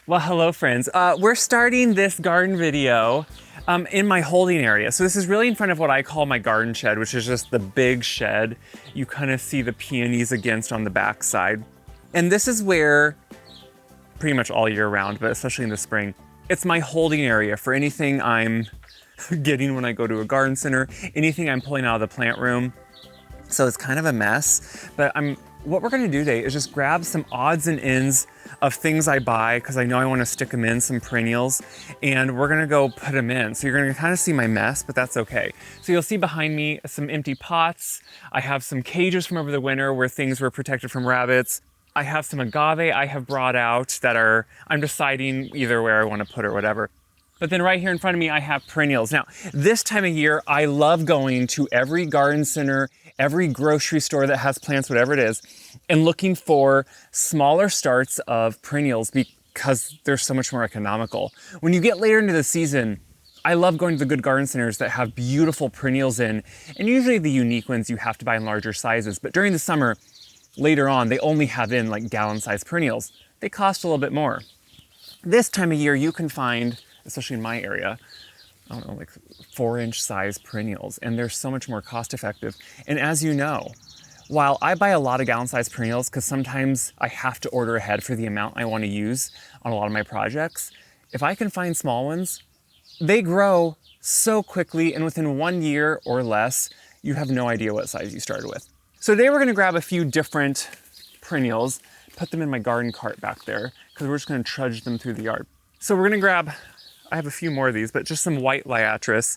Well, hello friends. We're starting this garden video in my holding area. So this is really in front of what I call my garden shed, which is just the big shed you kind of see the peonies against on the back side. And this is where, pretty much all year round, but especially in the spring, it's my holding area for anything I'm getting when I go to a garden center, anything I'm pulling out of the plant room. So it's kind of a mess, but what we're gonna do today is just grab some odds and ends of things I buy, because I know I wanna stick them in, some perennials, and we're gonna go put them in. So you're gonna kind of see my mess, but that's okay. So you'll see behind me some empty pots. I have some cages from over the winter where things were protected from rabbits. I have some agave I have brought out that I'm deciding either where I wanna put or whatever. But then right here in front of me, I have perennials. Now, this time of year, I love going to every garden center, every grocery store that has plants, whatever it is, and looking for smaller starts of perennials because they're so much more economical. When you get later into the season, I love going to the good garden centers that have beautiful perennials in, and usually the unique ones you have to buy in larger sizes. But during the summer, later on, they only have in like gallon-sized perennials. They cost a little bit more. This time of year, you can find, especially in my area, I don't know, like 4-inch size perennials, and they're so much more cost effective. And as you know, while I buy a lot of gallon size perennials, because sometimes I have to order ahead for the amount I want to use on a lot of my projects, if I can find small ones, they grow so quickly, and within 1 year or less, you have no idea what size you started with. So today we're gonna grab a few different perennials, put them in my garden cart back there, because we're just gonna trudge them through the yard. So we're gonna grab, I have a few more of these, but just some white liatris.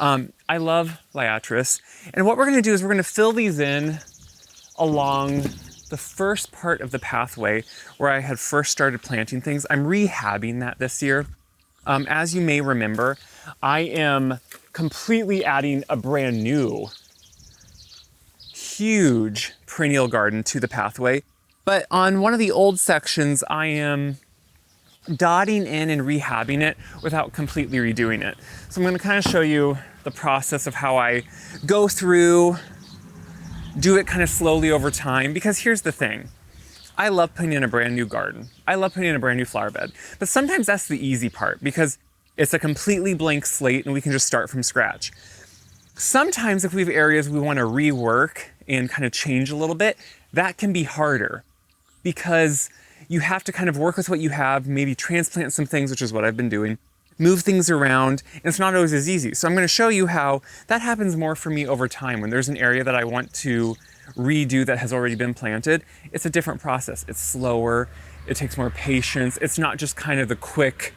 I love liatris. And what we're gonna do is we're gonna fill these in along the first part of the pathway where I had first started planting things. I'm rehabbing that this year. As you may remember, I am completely adding a brand new, huge perennial garden to the pathway. But on one of the old sections, I am dotting in and rehabbing it without completely redoing it. So I'm gonna kind of show you the process of how I go through, do it kind of slowly over time, because here's the thing. I love putting in a brand new garden. I love putting in a brand new flower bed, but sometimes that's the easy part because it's a completely blank slate and we can just start from scratch. Sometimes if we have areas we want to rework and kind of change a little bit, that can be harder because you have to kind of work with what you have, maybe transplant some things, which is what I've been doing, move things around, and it's not always as easy. So I'm gonna show you how that happens more for me over time. When there's an area that I want to redo that has already been planted, it's a different process. It's slower, it takes more patience. It's not just kind of the quick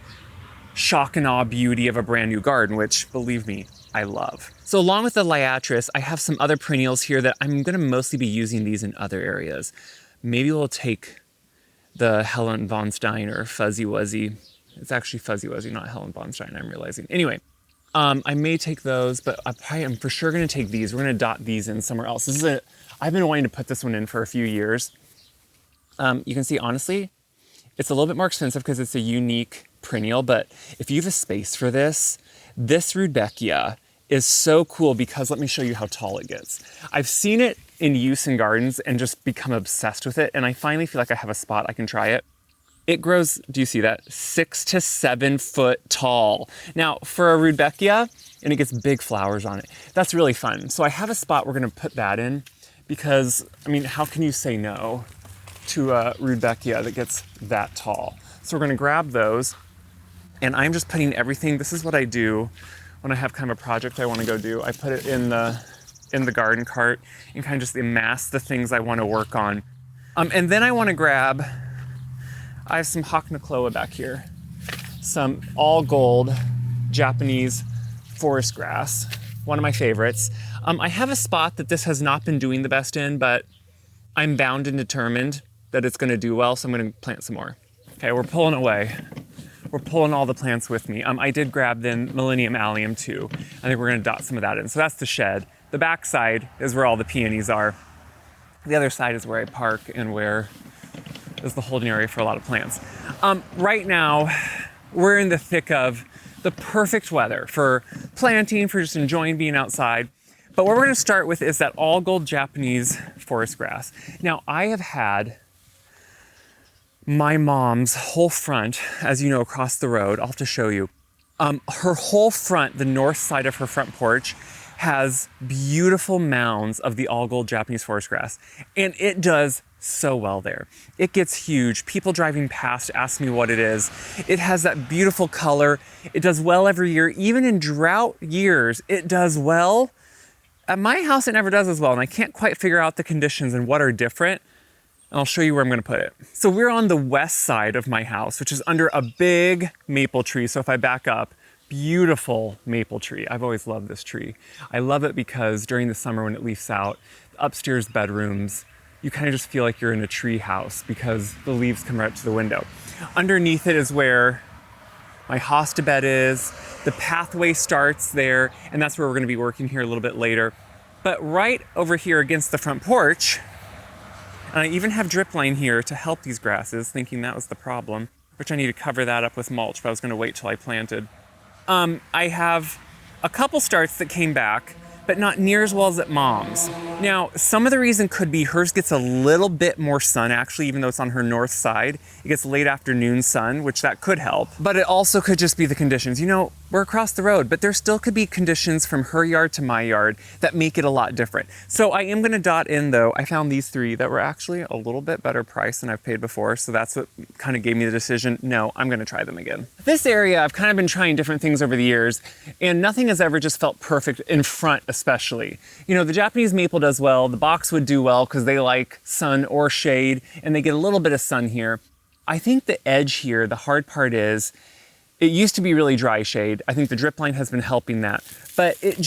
shock and awe beauty of a brand new garden, which, believe me, I love. So along with the liatris, I have some other perennials here that I'm gonna mostly be using these in other areas. Maybe we'll take the Helen von Stein or Fuzzy Wuzzy. It's actually Fuzzy Wuzzy, not Helen von Stein, I'm realizing. Anyway, I may take those, but I'm for sure gonna take these. We're gonna dot these in somewhere else. I've been wanting to put this one in for a few years. You can see, honestly, it's a little bit more expensive because it's a unique perennial, but if you have a space for this rudbeckia is so cool because let me show you how tall it gets. I've seen it in use in gardens and just become obsessed with it, and I finally feel like I have a spot I can try it. It grows, do you see that? 6 to 7 foot tall. Now, for a rudbeckia, and it gets big flowers on it, that's really fun. So I have a spot we're gonna put that in because, I mean, how can you say no to a rudbeckia that gets that tall? So we're gonna grab those, and I'm just putting everything, this is what I do when I have kind of a project I wanna go do. I put it in the garden cart and kind of just amass the things I wanna work on. And then I wanna grab, I have some Hocknacloa back here, some all gold Japanese forest grass, one of my favorites. I have a spot that this has not been doing the best in, but I'm bound and determined that it's gonna do well, so I'm gonna plant some more. Okay, we're pulling away. We're pulling all the plants with me. I did grab the Millennium allium too. I think we're gonna dot some of that in. So that's the shed. The back side is where all the peonies are. The other side is where I park and where is the holding area for a lot of plants. Right now, we're in the thick of the perfect weather for planting, for just enjoying being outside. But what we're gonna start with is that all gold Japanese forest grass. Now, I have had, My mom's whole front, as you know, across the road, I'll have to show you. Her whole front, the north side of her front porch, has beautiful mounds of the all gold Japanese forest grass. And it does so well there. It gets huge. People driving past ask me what it is. It has that beautiful color. It does well every year. Even in drought years, it does well. At my house, it never does as well. And I can't quite figure out the conditions and what are different. And I'll show you where I'm gonna put it. So we're on the west side of my house, which is under a big maple tree. So if I back up, beautiful maple tree. I've always loved this tree. I love it because during the summer when it leaves out, the upstairs bedrooms, you kind of just feel like you're in a tree house because the leaves come right up to the window. Underneath it is where my hosta bed is. The pathway starts there, and that's where we're gonna be working here a little bit later. But right over here against the front porch, and I even have drip line here to help these grasses, thinking that was the problem, which I need to cover that up with mulch, but I was gonna wait till I planted. I have a couple starts that came back, but not near as well as at mom's. Now, some of the reason could be hers gets a little bit more sun actually, even though it's on her north side. It gets late afternoon sun, which that could help. But it also could just be the conditions. You know, we're across the road, but there still could be conditions from her yard to my yard that make it a lot different. So I am gonna dot in though. I found these three that were actually a little bit better price than I've paid before. So that's what kind of gave me the decision. No, I'm gonna try them again. This area, I've kind of been trying different things over the years, and nothing has ever just felt perfect in front especially. You know, the Japanese maple does well, the boxwood do well because they like sun or shade, and they get a little bit of sun here. I think the edge here, the hard part is, it used to be really dry shade. I think the drip line has been helping that, but it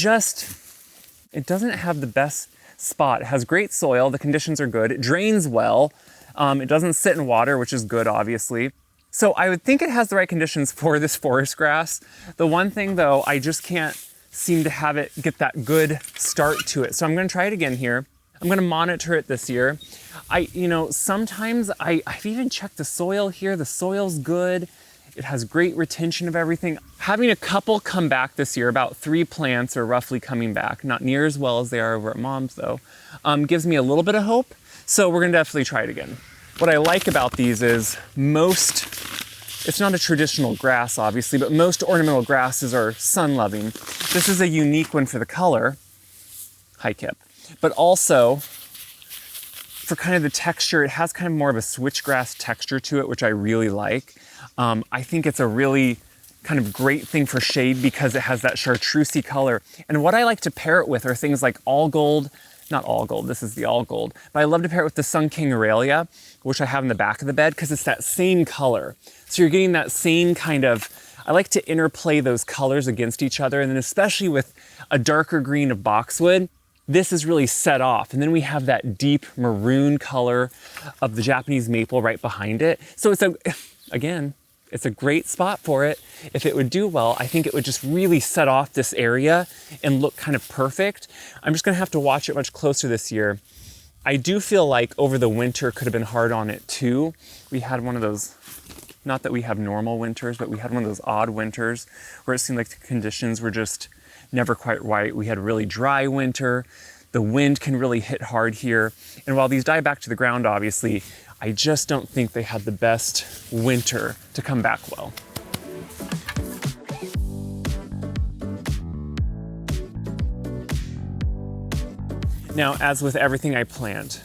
doesn't have the best spot. It has great soil, the conditions are good, it drains well, it doesn't sit in water, which is good, obviously. So I would think it has the right conditions for this forest grass. The one thing though, I just can't seem to have it get that good start to it. So I'm gonna try it again here. I'm gonna monitor it this year. Sometimes I've even checked the soil here. The soil's good. It has great retention of everything. Having a couple come back this year, about 3 plants are roughly coming back, not near as well as they are over at mom's though, gives me a little bit of hope. So we're gonna definitely try it again. What I like about these is it's not a traditional grass obviously, but most ornamental grasses are sun loving. This is a unique one for the color, hi Kip, but also for kind of the texture, it has kind of more of a switchgrass texture to it, which I really like. I think it's a really kind of great thing for shade because it has that chartreusey color. And what I like to pair it with are things like all gold, not all gold, this is the all gold, but I love to pair it with the Sun King Aurelia, which I have in the back of the bed because it's that same color. So you're getting that same kind of, I like to interplay those colors against each other. And then especially with a darker green of boxwood, this is really set off. And then we have that deep maroon color of the Japanese maple right behind it. So it's a great spot for it. If it would do well, I think it would just really set off this area and look kind of perfect. I'm just gonna have to watch it much closer this year. I do feel like over the winter could have been hard on it too. We had one of those, not that we have normal winters, but we had one of those odd winters where it seemed like the conditions were just never quite right. We had a really dry winter. The wind can really hit hard here. And while these die back to the ground, obviously, I just don't think they had the best winter to come back well. Now, as with everything I plant,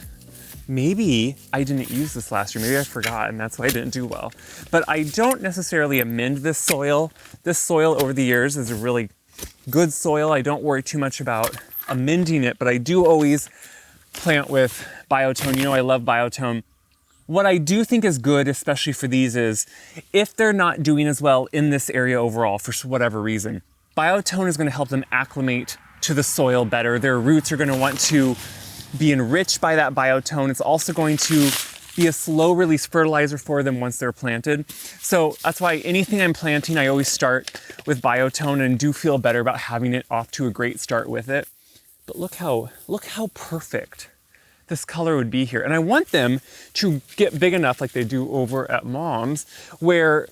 maybe I didn't use this last year, maybe I forgot and that's why I didn't do well. But I don't necessarily amend this soil. This soil over the years is a really good soil. I don't worry too much about amending it, but I do always plant with biotone. You know, I love biotone. What I do think is good, especially for these, is if they're not doing as well in this area overall for whatever reason, biotone is going to help them acclimate to the soil better. Their roots are going to want to be enriched by that biotone. It's also going to be a slow release fertilizer for them once they're planted. So that's why anything I'm planting, I always start with biotone and do feel better about having it off to a great start with it. But look how perfect this color would be here. And I want them to get big enough like they do over at mom's, where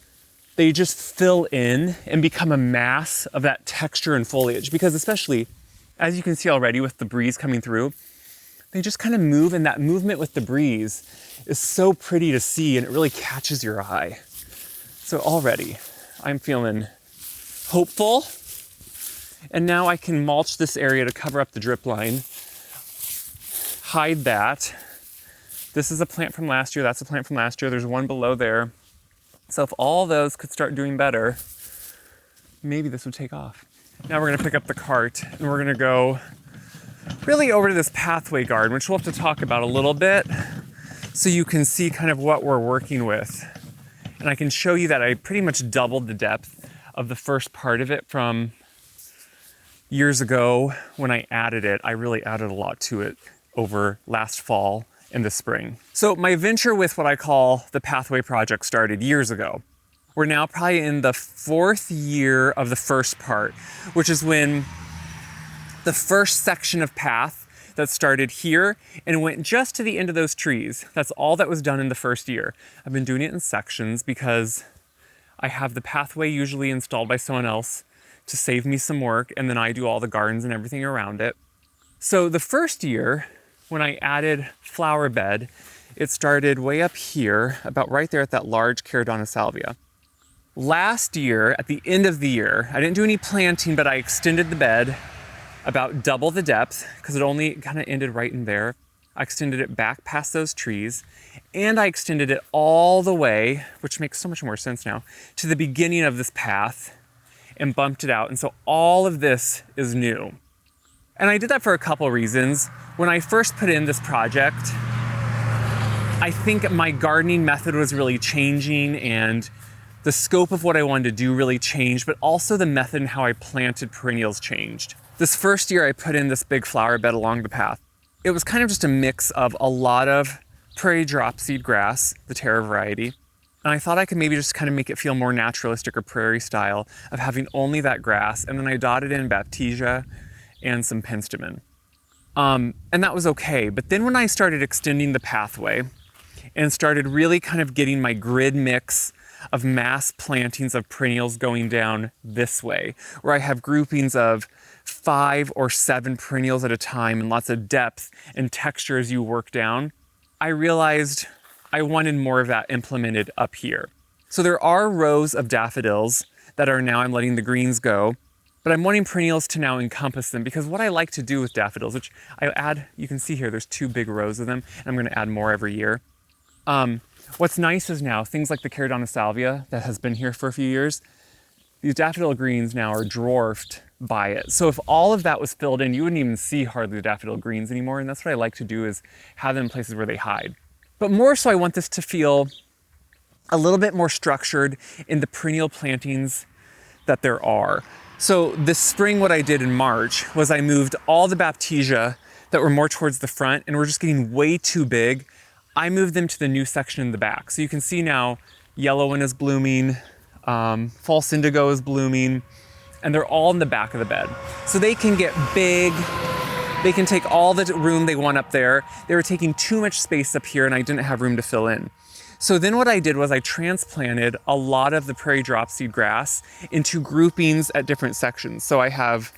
they just fill in and become a mass of that texture and foliage. Because especially, as you can see already with the breeze coming through, They just kind of move, and that movement with the breeze is so pretty to see, and it really catches your eye. So already I'm feeling hopeful. And now I can mulch this area to cover up the drip line, hide that. This is a plant from last year, that's a plant from last year, there's one below there. So if all those could start doing better, maybe this would take off. Now we're gonna pick up the cart and we're gonna go really over to this pathway garden, which we'll have to talk about a little bit so you can see kind of what we're working with. And I can show you that I pretty much doubled the depth of the first part of it from years ago when I added it. I really added a lot to it over last fall and this spring. So my venture with what I call the Pathway Project started years ago. We're now probably in the 4th year of the first part, which is when the first section of path that started here and went just to the end of those trees. That's all that was done in the first year. I've been doing it in sections because I have the pathway usually installed by someone else to save me some work, and then I do all the gardens and everything around it. So the first year, when I added flower bed, it started way up here, about right there at that large Caradonna salvia. Last year, at the end of the year, I didn't do any planting, but I extended the bed about double the depth, because it only kind of ended right in there. I extended it back past those trees, and I extended it all the way, which makes so much more sense now, to the beginning of this path, and bumped it out. And so all of this is new. And I did that for a couple reasons. When I first put in this project, I think my gardening method was really changing, and the scope of what I wanted to do really changed, but also the method and how I planted perennials changed. This first year I put in this big flower bed along the path. It was kind of just a mix of a lot of prairie dropseed grass, the Terra variety, and I thought I could maybe just kind of make it feel more naturalistic or prairie style of having only that grass, and then I dotted in baptisia and some penstemon. And that was okay, but then when I started extending the pathway and started really kind of getting my grid mix of mass plantings of perennials going down this way, where I have groupings of 5 or 7 perennials at a time and lots of depth and texture as you work down, I realized I wanted more of that implemented up here. So there are rows of daffodils that are now, I'm letting the greens go, but I'm wanting perennials to now encompass them, because what I like to do with daffodils, which I add, you can see here, there's 2 big rows of them, and I'm gonna add more every year. What's nice is now things like the Caradonna salvia that has been here for a few years, these daffodil greens now are dwarfed by it. So if all of that was filled in, you wouldn't even see hardly the daffodil greens anymore, and that's what I like to do, is have them in places where they hide. But more so, I want this to feel a little bit more structured in the perennial plantings that there are. So this spring, what I did in March was I moved all the baptisia that were more towards the front and were just getting way too big. I moved them to the new section in the back. So you can see now yellow one is blooming, false indigo is blooming, and they're all in the back of the bed. So they can get big, they can take all the room they want up there. They were taking too much space up here and I didn't have room to fill in. So then what I did was I transplanted a lot of the prairie dropseed grass into groupings at different sections. So I have,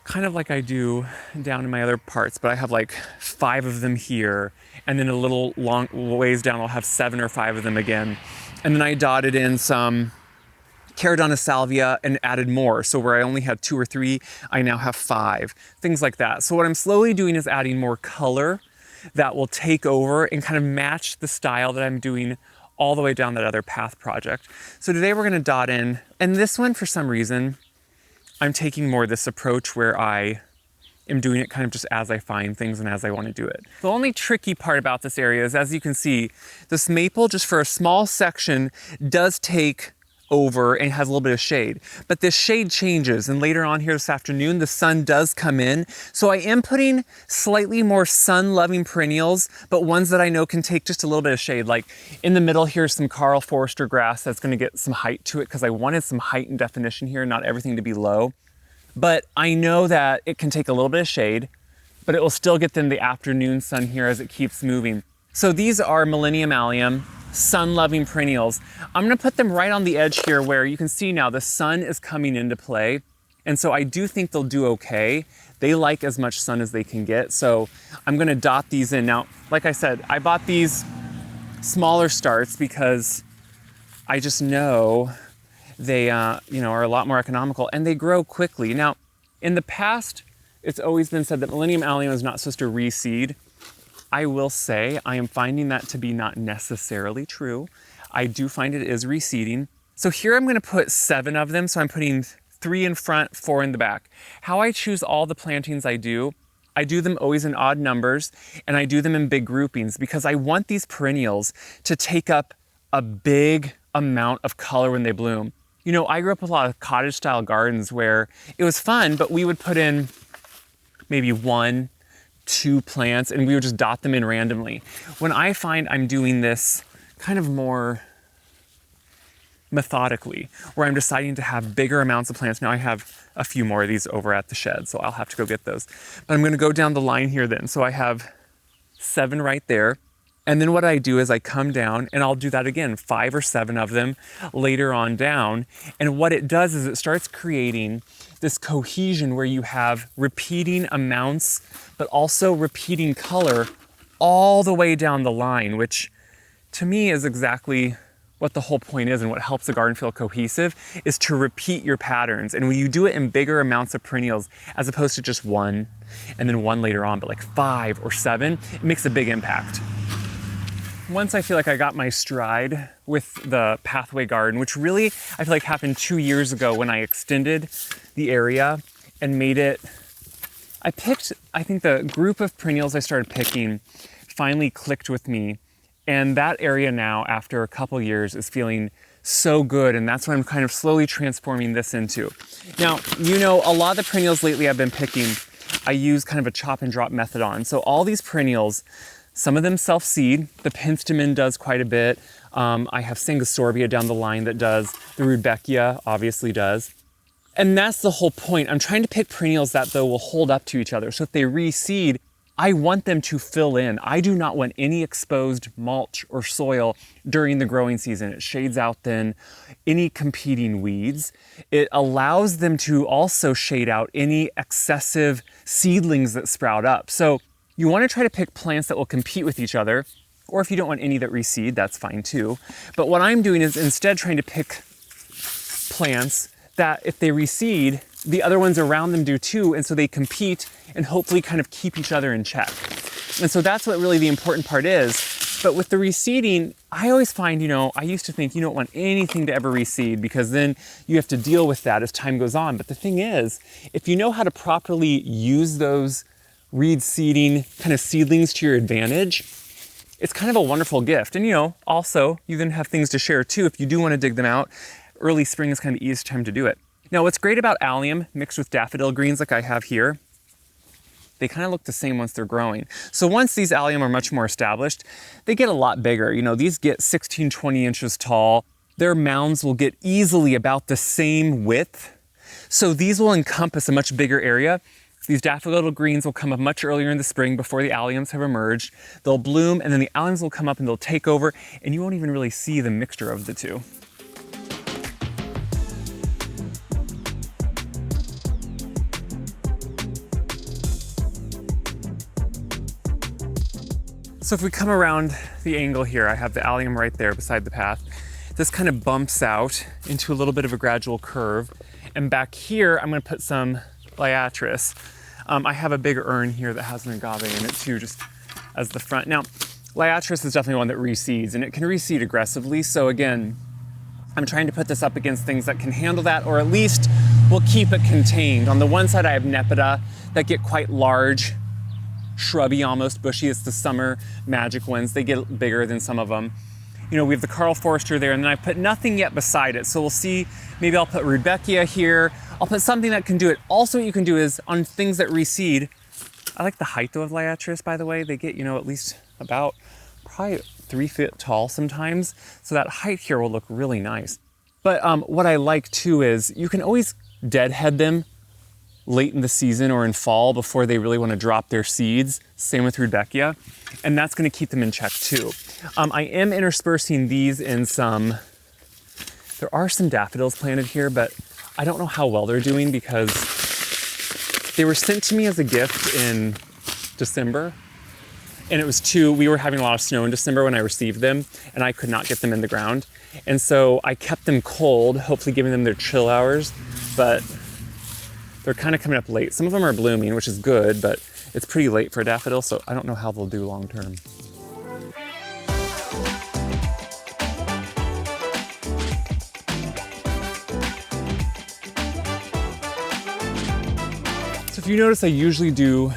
kind of like I do down in my other parts, but I have like 5 of them here, and then a little long ways down I'll have 7 or 5 of them again. And then I dotted in some Caradonna salvia and added more. So where I only had 2 or 3, I now have 5, things like that. So what I'm slowly doing is adding more color that will take over and kind of match the style that I'm doing all the way down that other path project. So today we're gonna dot in, and this one for some reason, I'm taking more this approach where I am doing it kind of just as I find things and as I want to do it. The only tricky part about this area is, as you can see, this maple just for a small section does take over and has a little bit of shade. But this shade changes, and later on here this afternoon, the sun does come in. So I am putting slightly more sun-loving perennials, but ones that I know can take just a little bit of shade. Like in the middle here's some Carl Forster grass that's gonna get some height to it, because I wanted some height and definition here, not everything to be low. But I know that it can take a little bit of shade, but it will still get them the afternoon sun here as it keeps moving. So these are Millennium Allium, sun-loving perennials. I'm gonna put them right on the edge here where you can see now the sun is coming into play. And so I do think they'll do okay. They like as much sun as they can get. So I'm gonna dot these in. Now, like I said, I bought these smaller starts because I just know they are a lot more economical and they grow quickly. Now, in the past, it's always been said that Millennium allium is not supposed to reseed. I will say I am finding that to be not necessarily true. I do find it is reseeding. So here I'm gonna put 7 of them. So I'm putting 3 in front, 4 in the back. How I choose all the plantings I do them always in odd numbers, and I do them in big groupings because I want these perennials to take up a big amount of color when they bloom. You know, I grew up with a lot of cottage style gardens where it was fun, but we would put in maybe 1, 2 plants and we would just dot them in randomly. When I find I'm doing this kind of more methodically, where I'm deciding to have bigger amounts of plants. Now I have a few more of these over at the shed, so I'll have to go get those. But I'm gonna go down the line here then. So I have 7 right there. And then what I do is I come down and I'll do that again, 5 or 7 of them later on down. And what it does is it starts creating this cohesion where you have repeating amounts, but also repeating color all the way down the line, which to me is exactly what the whole point is and what helps the garden feel cohesive is to repeat your patterns. And when you do it in bigger amounts of perennials, as opposed to just 1 and then 1 later on, but like 5 or 7, it makes a big impact. Once I feel like I got my stride with the pathway garden, which really I feel like happened 2 years ago when I extended the area and made it, I think the group of perennials I started picking finally clicked with me. And that area now, after a couple years, is feeling so good. And that's what I'm kind of slowly transforming this into. Now, you know, a lot of the perennials lately I've been picking, I use kind of a chop and drop method on. So all these perennials, some of them self-seed. The penstemon does quite a bit. I have Sanguisorbia down the line that does. The rudbeckia obviously does. And that's the whole point. I'm trying to pick perennials that, though, will hold up to each other. So if they reseed, I want them to fill in. I do not want any exposed mulch or soil during the growing season. It shades out then any competing weeds. It allows them to also shade out any excessive seedlings that sprout up. So you want to try to pick plants that will compete with each other, or if you don't want any that reseed, that's fine too. But what I'm doing is instead trying to pick plants that if they reseed, the other ones around them do too, and so they compete and hopefully kind of keep each other in check. And so that's what really the important part is. But with the reseeding, I always find, I used to think you don't want anything to ever reseed because then you have to deal with that as time goes on. But the thing is, if you know how to properly use those reed seeding kind of seedlings to your advantage, it's kind of a wonderful gift. And also you then have things to share too. If you do want to dig them out, early spring is kind of the easiest time to do it. Now, what's great about allium mixed with daffodil greens like I have here, they kind of look the same once they're growing. So once these allium are much more established, they get a lot bigger. These get 16, 20 inches tall. Their mounds will get easily about the same width. So these will encompass a much bigger area. These daffodil greens will come up much earlier in the spring before the alliums have emerged. They'll bloom and then the alliums will come up and they'll take over and you won't even really see the mixture of the two. So if we come around the angle here, I have the allium right there beside the path. This kind of bumps out into a little bit of a gradual curve. And back here, I'm gonna put some liatris. I have a big urn here that has an agave in it too, just as the front. Now, liatris is definitely one that reseeds and it can reseed aggressively. So again, I'm trying to put this up against things that can handle that or at least will keep it contained. On the one side, I have nepeta that get quite large, shrubby, almost bushy. It's the summer magic ones. They get bigger than some of them. We have the Carl Forster there, and then I put nothing yet beside it. So we'll see, maybe I'll put rudbeckia here. I'll put something that can do it. Also what you can do is on things that reseed, I like the height though of liatris, by the way. They get, at least about probably 3 feet tall sometimes. So that height here will look really nice. But what I like too is you can always deadhead them late in the season or in fall before they really want to drop their seeds. Same with rudbeckia. And that's going to keep them in check too. I am interspersing these in there are some daffodils planted here, but I don't know how well they're doing because They were sent to me as a gift in December. And it was we were having a lot of snow in December when I received them, and I could not get them in the ground. And so I kept them cold, hopefully giving them their chill hours, but they're kind of coming up late. Some of them are blooming, which is good, but it's pretty late for a daffodil, so I don't know how they'll do long term. So if you notice, I usually do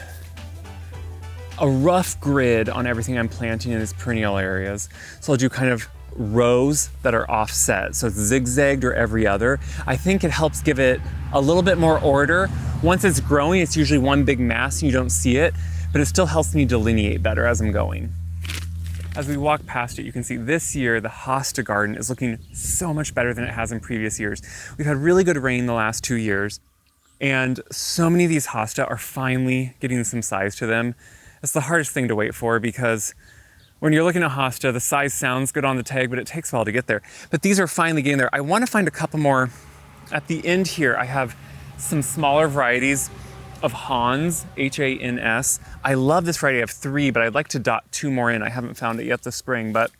a rough grid on everything I'm planting in these perennial areas. So I'll do kind of rows that are offset. So it's zigzagged or every other. I think it helps give it a little bit more order. Once it's growing, it's usually one big mass and you don't see it, but it still helps me delineate better as I'm going. As we walk past it, you can see this year, the hosta garden is looking so much better than it has in previous years. We've had really good rain the last 2 years, and so many of these hosta are finally getting some size to them. It's the hardest thing to wait for, because when you're looking at hosta, the size sounds good on the tag, but it takes a while to get there. But these are finally getting there. I want to find a couple more. At the end here, I have some smaller varieties of Hans, H-A-N-S. I love this variety. I have 3, but I'd like to dot 2 more in. I haven't found it yet this spring, but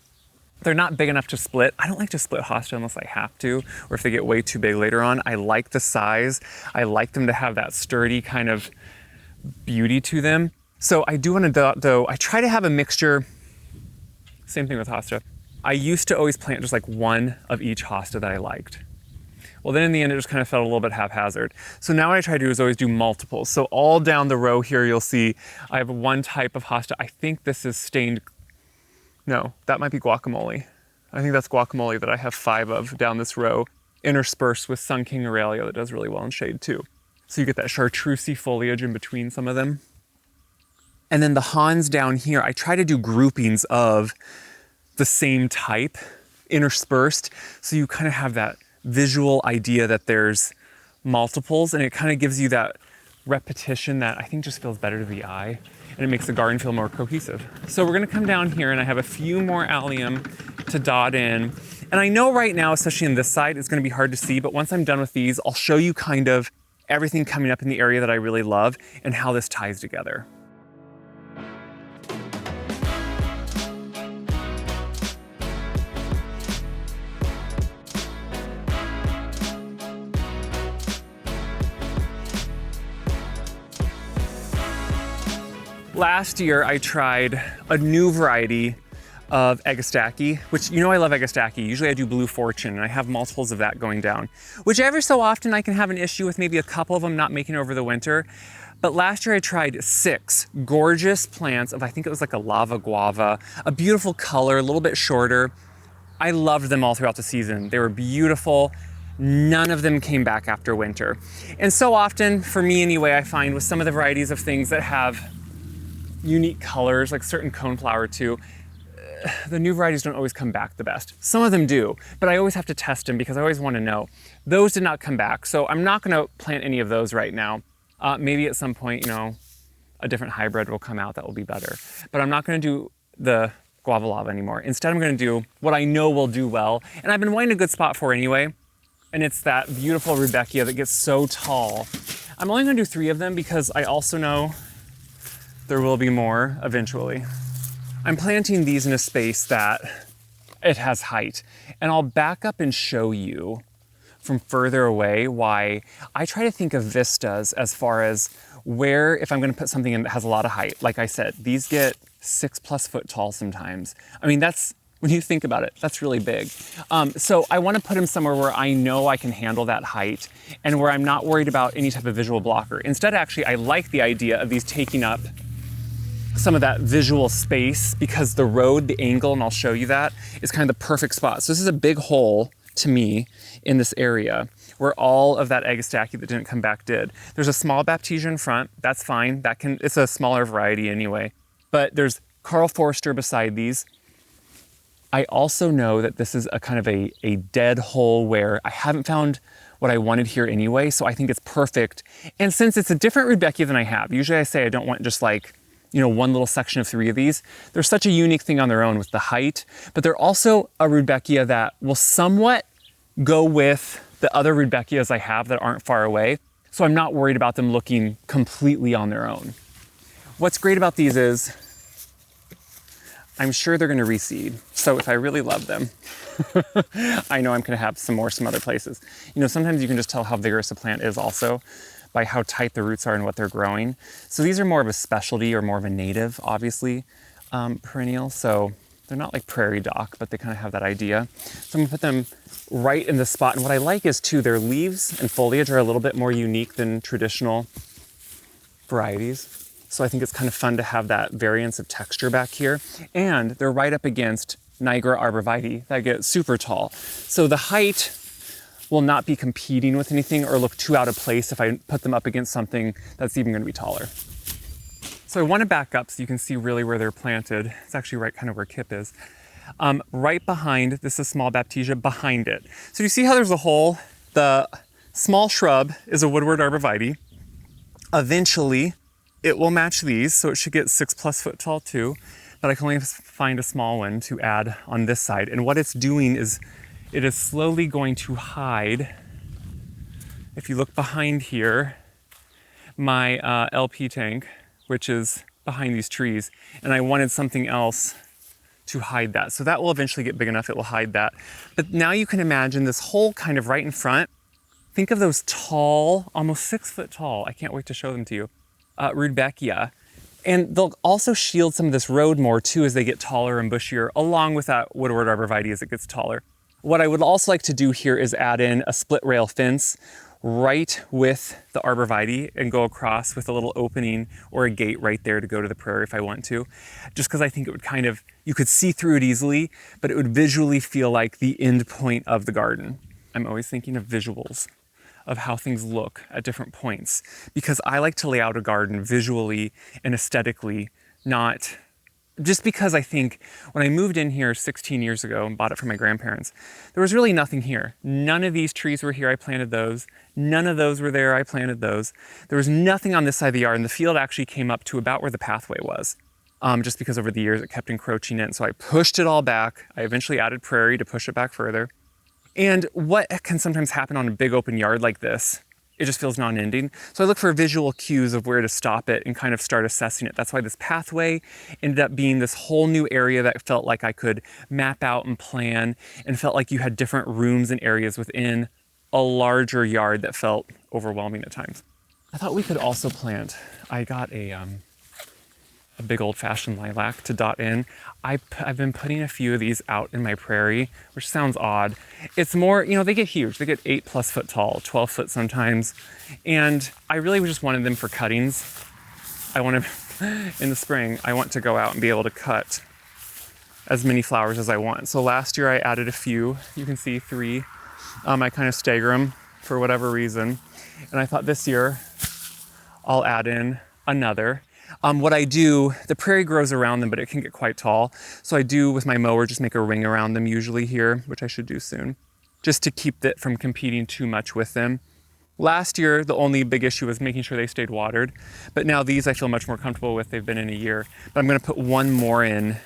they're not big enough to split. I don't like to split hosta unless I have to, or if they get way too big later on. I like the size. I like them to have that sturdy kind of beauty to them. So I do want to dot, though. I try to have a mixture. Same thing with hosta. I used to always plant just like one of each hosta that I liked. Well, then in the end, it just kind of felt a little bit haphazard. So now what I try to do is always do multiples. So all down the row here, you'll see I have one type of hosta. I think this is stained. No, that might be guacamole. I think that's guacamole that I have 5 of down this row, interspersed with Sun King Aurelia that does really well in shade too. So you get that chartreusey foliage in between some of them. And then the Hans down here, I try to do groupings of the same type interspersed. So you kind of have that visual idea that there's multiples, and it kind of gives you that repetition that I think just feels better to the eye, and it makes the garden feel more cohesive. So we're gonna come down here, and I have a few more allium to dot in. And I know right now, especially on this side, it's gonna be hard to see, but once I'm done with these, I'll show you kind of everything coming up in the area that I really love and how this ties together. Last year, I tried a new variety of Egostachy, which, you know, I love Egostachy. Usually I do Blue Fortune, and I have multiples of that going down, which every so often I can have an issue with maybe a couple of them not making over the winter. But last year I tried 6 gorgeous plants of, I think it was like a lava guava, a beautiful color, a little bit shorter. I loved them all throughout the season. They were beautiful. None of them came back after winter. And so often, for me anyway, I find with some of the varieties of things that have unique colors, like certain coneflower too, the new varieties don't always come back the best. Some of them do, but I always have to test them because I always want to know. Those did not come back, so I'm not going to plant any of those right now. Maybe at some point, you know, a different hybrid will come out that will be better. But I'm not going to do the guava lava anymore. Instead, I'm going to do what I know will do well, and I've been wanting a good spot for anyway, and it's that beautiful rudbeckia that gets so tall. I'm only going to do 3 of them because I also know there will be more eventually. I'm planting these in a space that it has height, and I'll back up and show you from further away why I try to think of vistas as far as where, if I'm going to put something in that has a lot of height. Like I said, these get 6+ foot tall sometimes. I mean, that's, when you think about it, that's really big. So I want to put them somewhere where I know I can handle that height and where I'm not worried about any type of visual blocker. Instead, actually, I like the idea of these taking up some of that visual space because the road, the angle, and I'll show you that, is kind of the perfect spot. So this is a big hole to me in this area where all of that Egostachy that didn't come back did. There's a small Baptisia in front, that's fine. It's a smaller variety anyway. But there's Carl Forster beside these. I also know that this is a kind of a dead hole where I haven't found what I wanted here anyway, so I think it's perfect. And since it's a different rudbeckia than I have, usually I say I don't want just like, you know, one little section of 3 of these. They're such a unique thing on their own with the height, but they're also a rudbeckia that will somewhat go with the other rudbeckias I have that aren't far away. So I'm not worried about them looking completely on their own. What's great about these is I'm sure they're gonna reseed. So if I really love them, I know I'm gonna have some other places. You know, sometimes you can just tell how vigorous a plant is also by how tight the roots are and what they're growing. So these are more of a specialty or more of a native, obviously, perennial. So they're not like prairie dock, but they kind of have that idea. So I'm gonna put them right in the spot. And what I like is too, their leaves and foliage are a little bit more unique than traditional varieties. So I think it's kind of fun to have that variance of texture back here. And they're right up against Niagara arborvitae that get super tall. So the height will not be competing with anything or look too out of place if I put them up against something that's even gonna be taller. So I wanna back up so you can see really where they're planted. It's actually right kind of where Kip is. Right behind, this is small baptisia, behind it. So you see how there's a hole? The small shrub is a woodward arborvitae. Eventually, it will match these, so it should get 6+ foot tall too, but I can only find a small one to add on this side. And what it's doing is it is slowly going to hide, if you look behind here, my LP tank, which is behind these trees, and I wanted something else to hide that. So that will eventually get big enough, it will hide that. But now you can imagine this hole kind of right in front. Think of those tall, almost 6 foot tall, I can't wait to show them to you, rudbeckia. And they'll also shield some of this road more too as they get taller and bushier, along with that woodward arborvitae as it gets taller. What I would also like to do here is add in a split rail fence right with the arborvitae and go across with a little opening or a gate right there to go to the prairie if I want to. Just because I think it would kind of, you could see through it easily, but it would visually feel like the end point of the garden. I'm always thinking of visuals, of how things look at different points, because I like to lay out a garden visually and aesthetically, not just because I think when I moved in here 16 years ago and bought it from my grandparents, there was really nothing here. None of these trees were here, I planted those. None of those were there, I planted those. There was nothing on this side of the yard, and the field actually came up to about where the pathway was. Just because over the years it kept encroaching in. So I pushed it all back. I eventually added prairie to push it back further. And what can sometimes happen on a big open yard like this, it just feels non-ending. So I look for visual cues of where to stop it and kind of start assessing it. That's why this pathway ended up being this whole new area that felt like I could map out and plan, and felt like you had different rooms and areas within a larger yard that felt overwhelming at times. I thought we could also plant, I got a big old-fashioned lilac to dot in. I've been putting a few of these out in my prairie, which sounds odd. It's more, you know, they get huge. They get 8+ foot tall, 12 foot sometimes. And I really just wanted them for cuttings. I want to, in the spring, I want to go out and be able to cut as many flowers as I want. So last year I added a few, you can see 3. I kind of stagger them for whatever reason. And I thought this year I'll add in another. What I do, the prairie grows around them, but it can get quite tall. So I do with my mower, just make a ring around them usually here, which I should do soon, just to keep it from competing too much with them. Last year, the only big issue was making sure they stayed watered. But now these I feel much more comfortable with. They've been in a year. But I'm gonna put one more in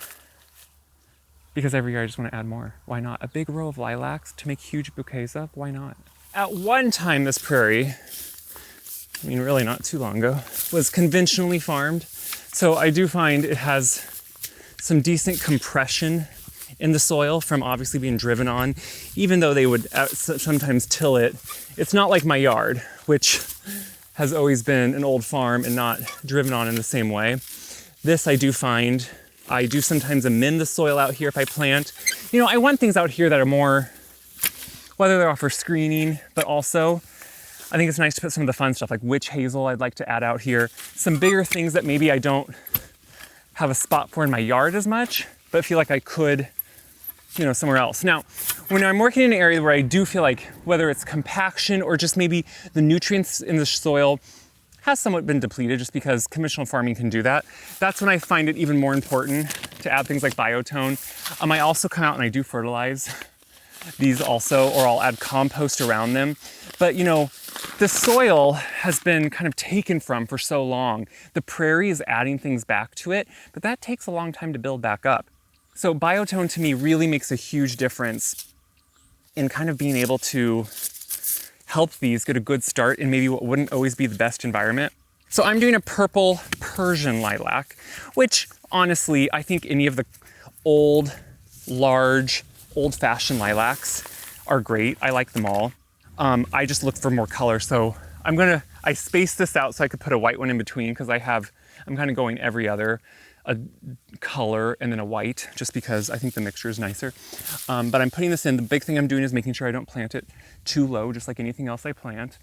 because every year I just wanna add more. Why not? A big row of lilacs to make huge bouquets of, why not? At one time, this prairie, I mean, really not too long ago, was conventionally farmed. So I do find it has some decent compression in the soil from obviously being driven on, even though they would sometimes till it. It's not like my yard, which has always been an old farm and not driven on in the same way. This I do find, I do sometimes amend the soil out here if I plant. You know, I want things out here that are more, whether they're for screening, but also I think it's nice to put some of the fun stuff like witch hazel I'd like to add out here. Some bigger things that maybe I don't have a spot for in my yard as much, but feel like I could, you know, somewhere else. Now, when I'm working in an area where I do feel like whether it's compaction or just maybe the nutrients in the soil has somewhat been depleted just because conventional farming can do that, that's when I find it even more important to add things like biotone. I also come out and I do fertilize these also, or I'll add compost around them. But you know, the soil has been kind of taken from for so long. The prairie is adding things back to it, but that takes a long time to build back up. So biotone to me really makes a huge difference in kind of being able to help these get a good start in maybe what wouldn't always be the best environment. So I'm doing a purple Persian lilac, which honestly, I think any of the old, large, old-fashioned lilacs are great. I like them all. I just look for more color. So I spaced this out so I could put a white one in between because I'm kind of going every other color and then a white just because I think the mixture is nicer. But I'm putting this in. The big thing I'm doing is making sure I don't plant it too low, just like anything else I plant,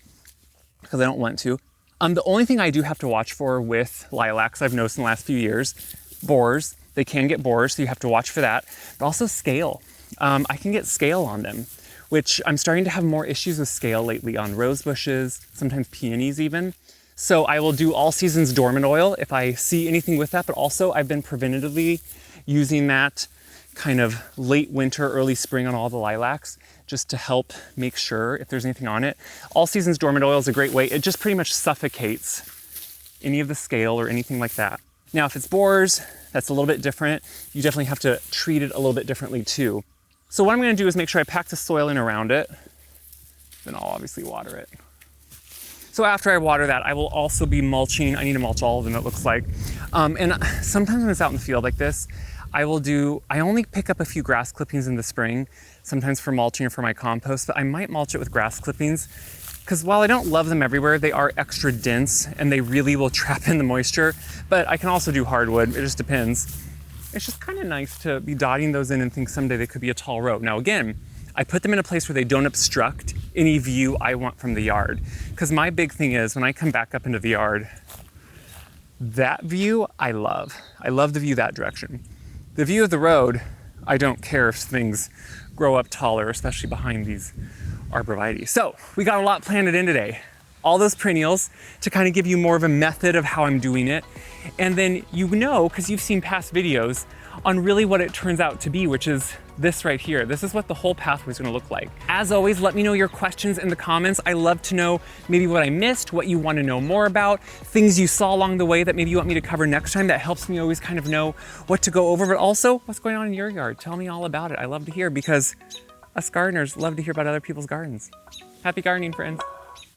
because I don't want to. The only thing I do have to watch for with lilacs, I've noticed in the last few years, borers. They can get borers, so you have to watch for that. But also scale. I can get scale on them, which I'm starting to have more issues with scale lately on rose bushes, sometimes peonies even. So I will do all seasons dormant oil if I see anything with that, but also I've been preventatively using that kind of late winter, early spring on all the lilacs, just to help make sure if there's anything on it. All seasons dormant oil is a great way. It just pretty much suffocates any of the scale or anything like that. Now, if it's borers, that's a little bit different. You definitely have to treat it a little bit differently too. So what I'm gonna do is make sure I pack the soil in around it, then I'll obviously water it. So after I water that, I will also be mulching. I need to mulch all of them, it looks like. And sometimes when it's out in the field like this, I only pick up a few grass clippings in the spring, sometimes for mulching or for my compost, but I might mulch it with grass clippings because while I don't love them everywhere, they are extra dense and they really will trap in the moisture. But I can also do hardwood, it just depends. It's just kind of nice to be dotting those in and think someday they could be a tall row. Now again, I put them in a place where they don't obstruct any view I want from the yard. Because my big thing is when I come back up into the yard, that view I love. I love the view that direction. The view of the road, I don't care if things grow up taller, especially behind these arborvitae. So we got a lot planted in today. All those perennials to kind of give you more of a method of how I'm doing it. And then you know, because you've seen past videos, on really what it turns out to be, which is this right here. This is what the whole pathway is gonna look like. As always, let me know your questions in the comments. I love to know maybe what I missed, what you wanna know more about, things you saw along the way that maybe you want me to cover next time. That helps me always kind of know what to go over, but also what's going on in your yard. Tell me all about it. I love to hear because us gardeners love to hear about other people's gardens. Happy gardening, friends.